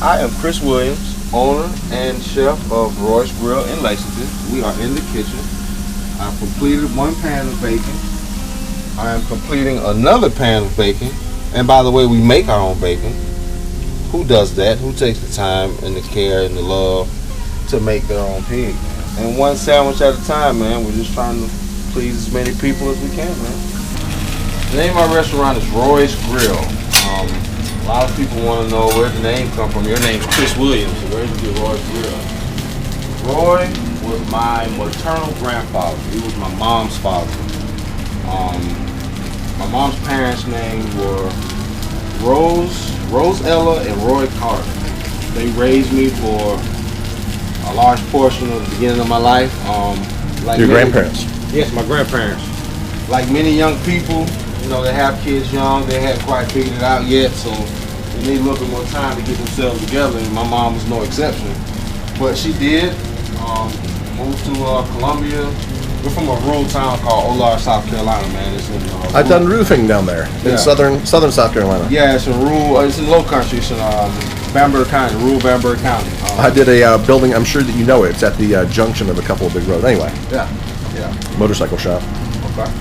I am Chris Williams, owner and chef of Roy's Grille in Lexington. We are in the kitchen. I've completed one pan of bacon. I am completing another pan of bacon. And by the way, we make our own bacon. Who does that? Who takes the time and the care and the love to make their own pig? And one sandwich at a time, man. We're just trying to please as many people as we can, man. The name of our restaurant is Roy's Grille. A lot of people want to know where the name come from. Your name's Chris Williams, so where did you get Roy's Grille? Roy was my maternal grandfather. He was my mom's father. My mom's parents' names were Rose Ella and Roy Carter. They raised me for a large portion of the beginning of my life. Like your grandparents? Yes, my grandparents. Like many young people, you know, they have kids young, they hadn't quite figured it out yet, so they need a little bit more time to get themselves together, and my mom was no exception. But she did, moved to Columbia. We're from a rural town called Grille, South Carolina, man. It's in, I've done roofing down there in southern South Carolina. Yeah, it's in it's in low country. It's in Bamberg County, rural Bamberg County. I did a building, I'm sure that you know it. It's at the junction of a couple of big roads. Anyway. Yeah. Motorcycle shop. Okay.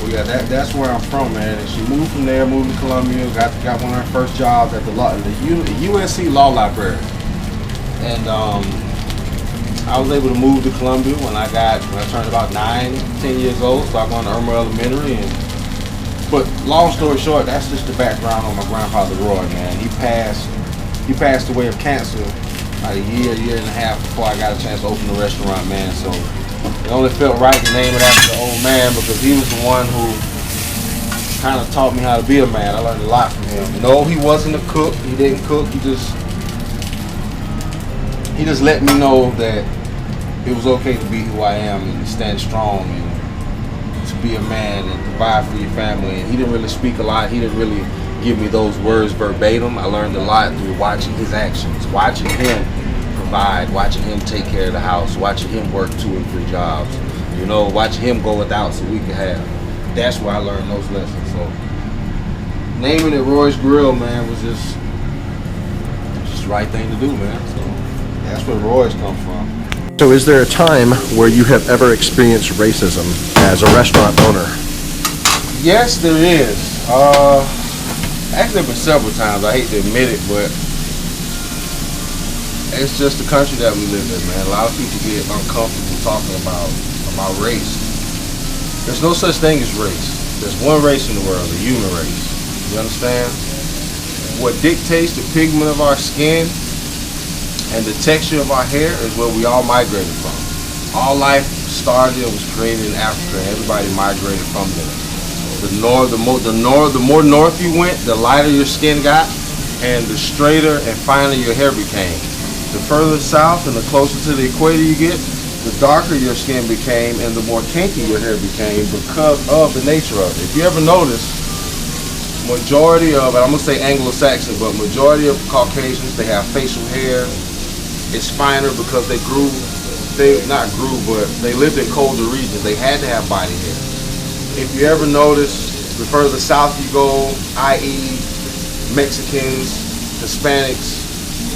Well, yeah, that's where I'm from, man. And she moved from there, moved to Columbia, got one of her first jobs at the USC Law Library. And I was able to move to Columbia when I turned about 9-10 years old, started going to Irma Elementary. But long story short, that's just the background on my grandfather Roy, man. He passed away of cancer about a year and a half before I got a chance to open the restaurant, man. So it only felt right to name it after the old man because he was the one who kind of taught me how to be a man. I learned a lot from him. No, he wasn't a cook. He didn't cook. He just let me know that it was okay to be who I am and to stand strong and to be a man and provide for your family. And he didn't really speak a lot. He didn't really give me those words verbatim. I learned a lot through watching his actions, watching him provide, watching him take care of the house, watching him work 2 and 3 jobs, you know, watching him go without so we could have. That's where I learned those lessons. So naming it Roy's Grille, man, was just the right thing to do, man. So that's where Roy's come from. So is there a time where you have ever experienced racism as a restaurant owner? Yes, there is. Actually, there have been several times. I hate to admit it, but it's just the country that we live in, man. A lot of people get uncomfortable talking about race. There's no such thing as race. There's one race in the world, the human race. You understand? What dictates the pigment of our skin and the texture of our hair is where we all migrated from. All life started and was created in Africa, and everybody migrated from there. The more north you went, the lighter your skin got, and the straighter and finer your hair became. The further south and the closer to the equator you get, the darker your skin became and the more kinky your hair became because of the nature of it. If you ever notice, majority of, and I'm gonna say Anglo-Saxon, but majority of Caucasians, they have facial hair. It's finer because they lived in colder regions. They had to have body hair. If you ever notice, the further south you go, i.e. Mexicans, Hispanics,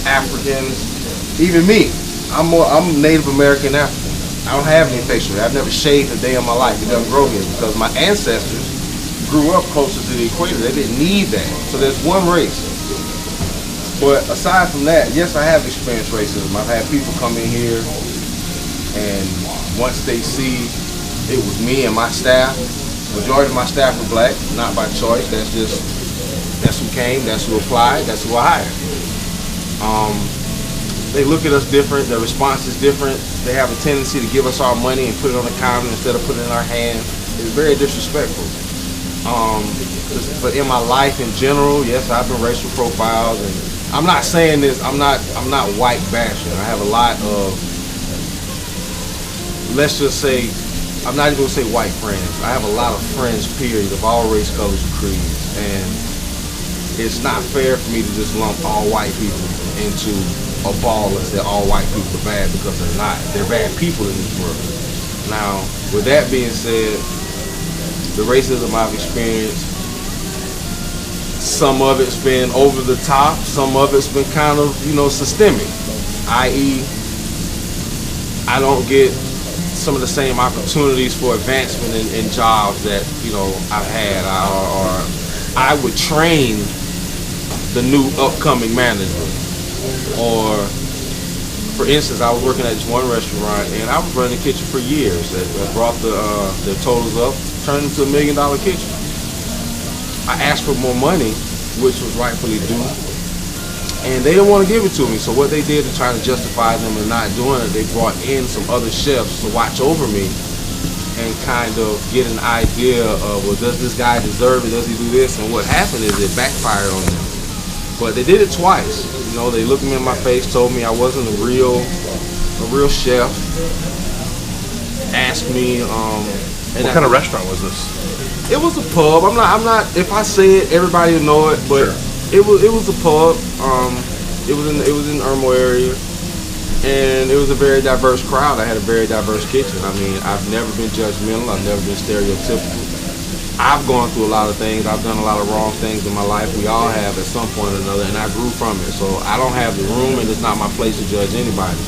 Africans, even me, I'm Native American African. I don't have any facial hair. I've never shaved a day in my life. It doesn't grow here because my ancestors grew up closer to the equator. They didn't need that. So there's one race. But aside from that, yes, I have experienced racism. I've had people come in here and once they see it was me and my staff, majority of my staff were black, not by choice. That's who came, that's who applied, that's who I hired. They look at us different, their response is different. They have a tendency to give us our money and put it on the counter instead of putting it in our hand. It's very disrespectful. But in my life in general, yes, I've been racial profiled, and I'm not saying this, I'm not white bashing. I have a lot of, let's just say, I'm not even gonna say white friends. I have a lot of friends, period, of all race, colors, and creeds. And it's not fair for me to just lump all white people into a ball and say all white people are bad, because they're not. They're bad people in this world. Now, with that being said, the racism I've experienced, Some of it's been over the top. Some of it's been kind of, systemic. I.e., I don't get some of the same opportunities for advancement in jobs that, I've had. Or I would train the new upcoming manager. Or, for instance, I was working at this one restaurant and I was running the kitchen for years. That brought their totals up, turned into $1 million kitchen. I asked for more money, which was rightfully due, and they didn't want to give it to me. So what they did to try to justify them and not doing it, they brought in some other chefs to watch over me and kind of get an idea of, well, does this guy deserve it? Does he do this? And what happened is it backfired on them. But they did it twice. They looked me in my face, told me I wasn't a real chef. Asked me, what kind of restaurant was this? It was a pub. I'm not. If I say it, everybody will know it. But sure. It was a pub. It was in the Irmo area, and it was a very diverse crowd. I had a very diverse kitchen. I mean, I've never been judgmental. I've never been stereotypical. I've gone through a lot of things. I've done a lot of wrong things in my life. We all have at some point or another, and I grew from it. So I don't have the room, and it's not my place to judge anybody.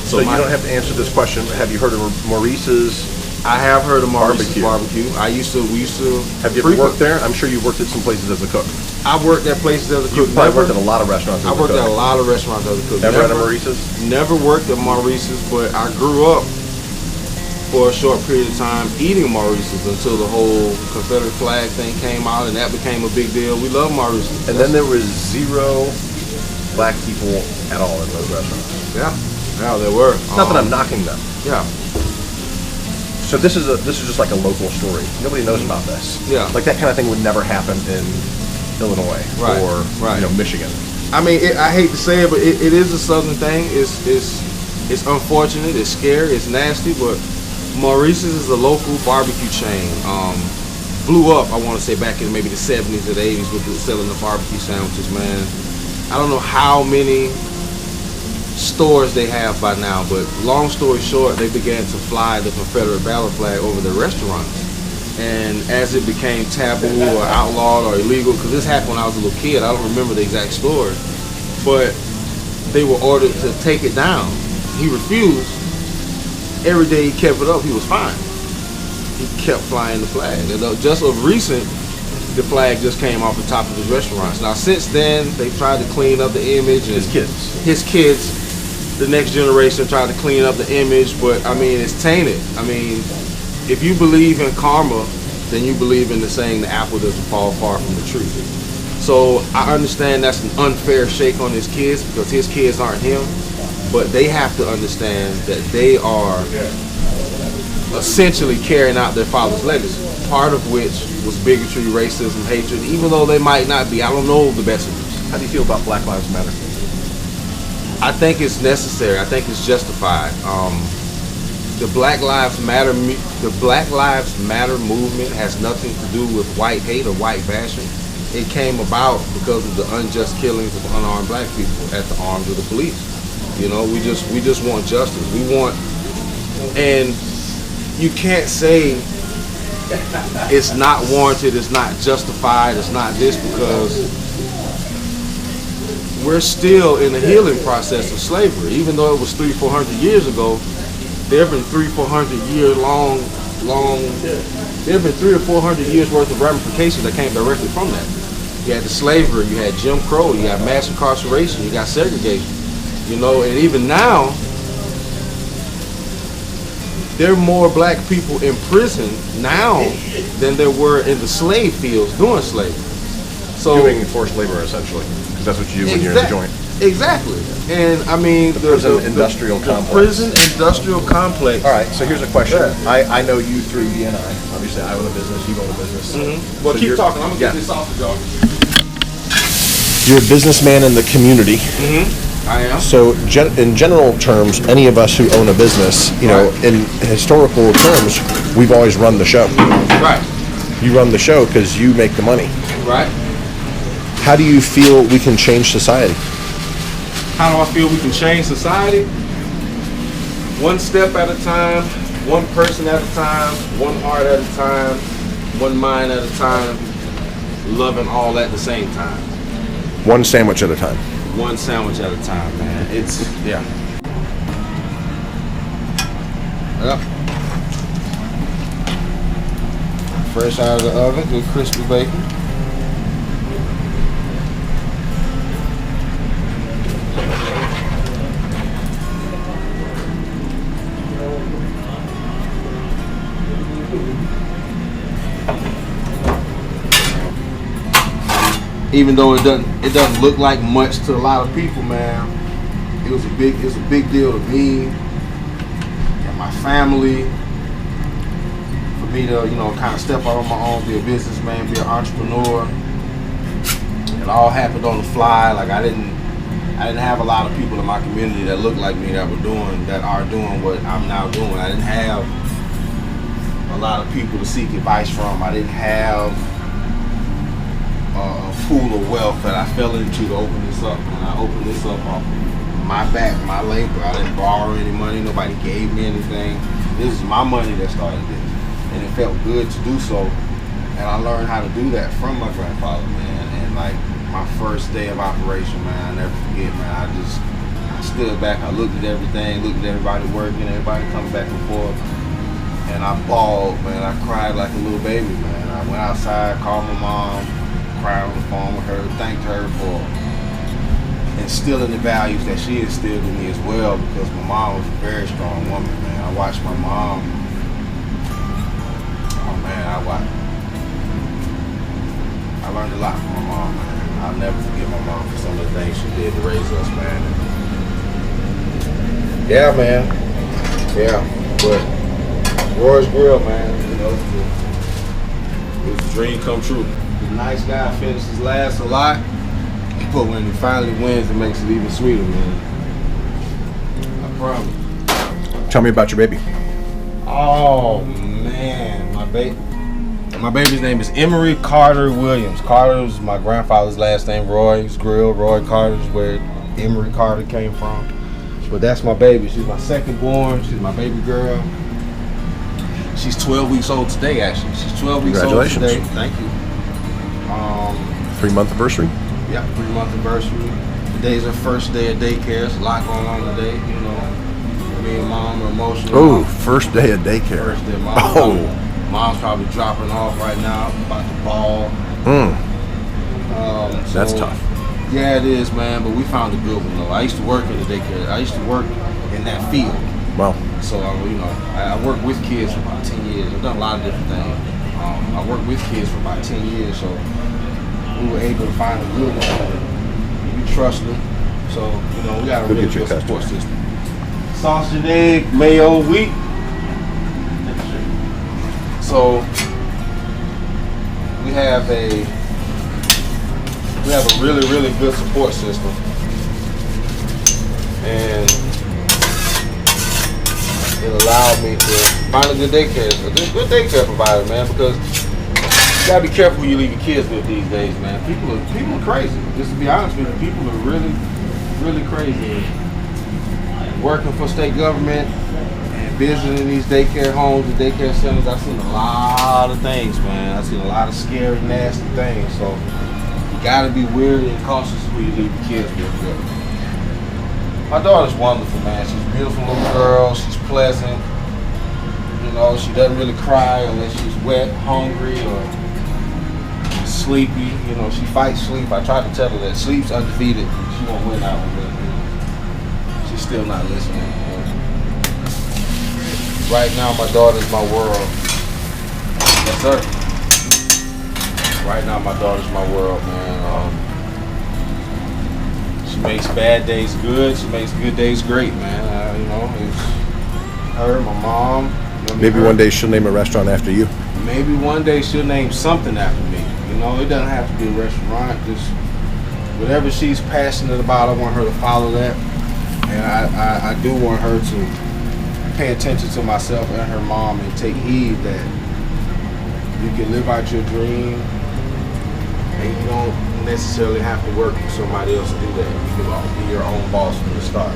So you don't have to answer this question. Have you heard of Maurice's? I have heard of Maurice's barbecue. We used to. Have you ever worked there? I'm sure you worked at some places as a cook. I worked at places as a cook. You've probably worked at a lot of restaurants as a cook. I worked at a lot of restaurants as a cook. Never at a Maurice's? Never worked at Maurice's, but I grew up for a short period of time eating Maurice's until the whole Confederate flag thing came out, and that became a big deal. We love Maurice's. And then there was 0 black people at all in those restaurants. Yeah, there were. Not that I'm knocking them. Yeah. So this is just like a local story. Nobody knows about this. Yeah. Like that kind of thing would never happen in Illinois or Michigan. I mean, I hate to say it, but it is a southern thing. It's unfortunate. It's scary. It's nasty. But Maurice's is a local barbecue chain. Blew up, I want to say, back in maybe the 70s or the 80s with selling the barbecue sandwiches, man. I don't know how many stores they have by now, but long story short, they began to fly the Confederate battle flag over their restaurants. And as it became taboo or outlawed or illegal, because this happened when I was a little kid, I don't remember the exact story, but they were ordered to take it down. He refused. Every day he kept it up, he was fine. He kept flying the flag. And just of recent, the flag just came off the top of his restaurants. Now since then, they've tried to clean up the image. And his kids, the next generation, tried to clean up the image, but I mean, it's tainted. I mean, if you believe in karma, then you believe in the saying, the apple doesn't fall far from the tree. So I understand that's an unfair shake on his kids because his kids aren't him, but they have to understand that they are essentially carrying out their father's legacy, part of which was bigotry, racism, hatred, even though they might not be. I don't know the best of this. How do you feel about Black Lives Matter? I think it's necessary. I think it's justified. The Black Lives Matter movement has nothing to do with white hate or white bashing. It came about because of the unjust killings of unarmed black people at the arms of the police. We just want justice. We want, and you can't say it's not warranted, it's not justified, it's not this, because we're still in the healing process of slavery. Even though it was 300-400 years ago, there have been 300-400 year long, there have been 300 or 400 years worth of ramifications that came directly from that. You had the slavery, you had Jim Crow, you got mass incarceration, you got segregation, and even now, there are more black people in prison now than there were in the slave fields doing slavery. So doing forced labor, essentially, because that's what you do when you're in the joint. Exactly. And I mean, the prison industrial complex. The prison industrial complex. All right, so here's a question. Yeah. I know you through DNI. Obviously, I own a business, you own a business. Mm-hmm. Well, so keep talking. I'm going to get this off of y'all. You're a businessman in the community. Mm-hmm. I am. So, in general terms, any of us who own a business, in historical terms, we've always run the show. Right. You run the show because you make the money. Right. How do you feel we can change society? How do I feel we can change society? One step at a time, one person at a time, one heart at a time, one mind at a time. loving all at the same time. One sandwich at a time. One sandwich at a time, man. It's, yeah. Yep. Fresh out of the oven, good crispy bacon. Even though it doesn't look like much to a lot of people, man, it was a big deal to me and my family. For me to, kind of step out on my own, be a businessman, be an entrepreneur. It all happened on the fly. Like I didn't have a lot of people in my community that looked like me that are doing what I'm now doing. I didn't have a lot of people to seek advice from. I didn't have a pool of wealth that I fell into to open this up. And I opened this up off my back, my labor. I didn't borrow any money. Nobody gave me anything. This is my money that started this. And it felt good to do so. And I learned how to do that from my grandfather, man. And like my first day of operation, man, I never forget, man. I stood back, I looked at everything, looked at everybody working, everybody coming back and forth. And I bawled, man. I cried like a little baby, man. I went outside, called my mom, cried on the phone with her, thanked her for instilling the values that she instilled in me as well, because my mom was a very strong woman, man. I watched my mom. Oh man, I learned a lot from my mom, man. I'll never forget my mom for some of the things she did to raise us, man. Yeah, man. Yeah, but Roy's Grille, man. It was a dream come true. The nice guy finishes last a lot, but when he finally wins, it makes it even sweeter, man. I promise. Tell me about your baby. Oh man, my baby's name is Emery Carter Williams. Carter is my grandfather's last name. Roy's Grille. Roy Carter is where Emery Carter came from. But that's my baby. She's my second born. She's my baby girl. She's 12 weeks old today, actually. She's 12 weeks old today. Thank you. 3-month anniversary? Yeah, 3-month anniversary. Today's her first day of daycare. There's a lot going on today, Me and mom are emotional. Oh, first day of daycare. First day. Mom's probably dropping off right now, about to ball. That's tough. Yeah, it is, man, but we found a good one, though. I used to work in the daycare. I used to work in that field. Wow. So, I worked with kids for about 10 years. I've done a lot of different things. I worked with kids for about 10 years, so we were able to find a good one. We trust them. So, we got a really good support system. Sausage and egg, mayo, wheat. So, we have a really, really good support system. And it allowed me to find a good daycare provider, man, because you gotta be careful who you leave your kids with these days, man. People are crazy. Just to be honest with you, people are really, really crazy. Working for state government and visiting these daycare homes and daycare centers, I've seen a lot of things, man. I've seen a lot of scary, nasty things. So you gotta be wary and cautious who you leave your kids with. My daughter's wonderful, man. She's a beautiful little girl. She's pleasant. She doesn't really cry unless she's wet, hungry, or sleepy. She fights sleep. I tried to tell her that sleep's undefeated. She won't win that one, but she's still not listening. Right now, my daughter's my world. Yes, sir. Right now, my daughter's my world, man. She makes bad days good. She makes good days great, man. It's her, my mom. Maybe one day she'll name a restaurant after you. Maybe one day she'll name something after me. It doesn't have to be a restaurant. Just whatever she's passionate about, I want her to follow that. And I do want her to pay attention to myself and her mom and take heed that you can live out your dream and you don't necessarily have to work for somebody else to do that. You can be your own boss from the start.